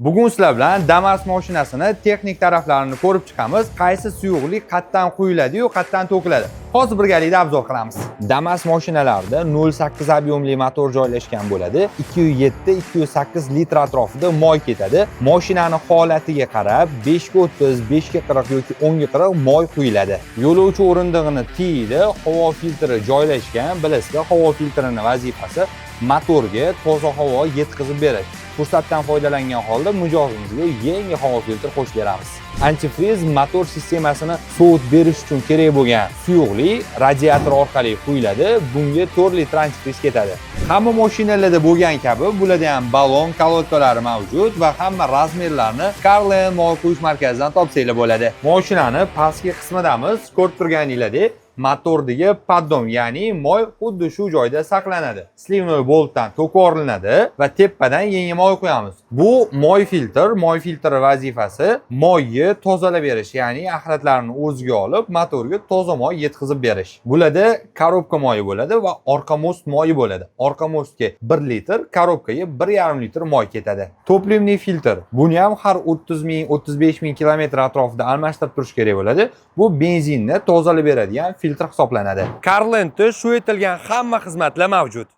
Bugun sizlar bilan Damas mashinasini texnik taraflarini ko'rib chiqamiz. Qaysi suyuqlik qatdan quyiladi-yu, qatdan to'kiladi. Hozir birgalikda obzor qilamiz. Damas mashinalarida 0.8 объемli motor joylashgan bo'ladi. 207-208 litr atrofida moy ketadi. Mashinani holatiga qarab 5 ga 30, 5 ga 40 yoki 10 ga 40 moy quyiladi. Yo'lovchi o'rindig'ini tiyida havo filtri joylashgan. Bilasizlar, havo filtrining vazifasi motorga toza havo yetkazib berish. Fursatdan foydalangan holda mijozimizga yangi havo filtri qo'shib beramiz. Antifriz motor sistemasini sovut berish uchun kerak bo'lgan suyuqlik radiator orqali quyiladi. Bunga 4 litr antifriz ketadi. Hamma mashinalarda bo'lgan kabi bularda ham balon kolodkalari mavjud va hamma razmerlarni Carlen moy quyish markazidan topsanglar bo'ladi. Mashinani pastki qismidamiz, ko'rib turganinglardek motordagi paddon, ya'ni moy xuddi shu joyda saqlanadi. Slivnoy boltdan to'kib va tepadan yangi moy qo'yamiz. Bu moy filtr vazifasi moyni tozalab berish, ya'ni axlatlarni o'ziga olib, motorga toza moy yetkazib berish. Bularda korobka moyi bo'ladi va orqa most moyi bo'ladi. Orqa mostga 1 litr, korobkaga 1,5 litr moy ketadi. Toplimli filtr. Buni ham har 30 ming, 35 ming kilometr atrofida almashtirib turish kerak bo'ladi. Bu benzinni tozalab beradigan filtr hisoblanadi. Carlen'da shu etilgan hamma xizmatlar mavjud.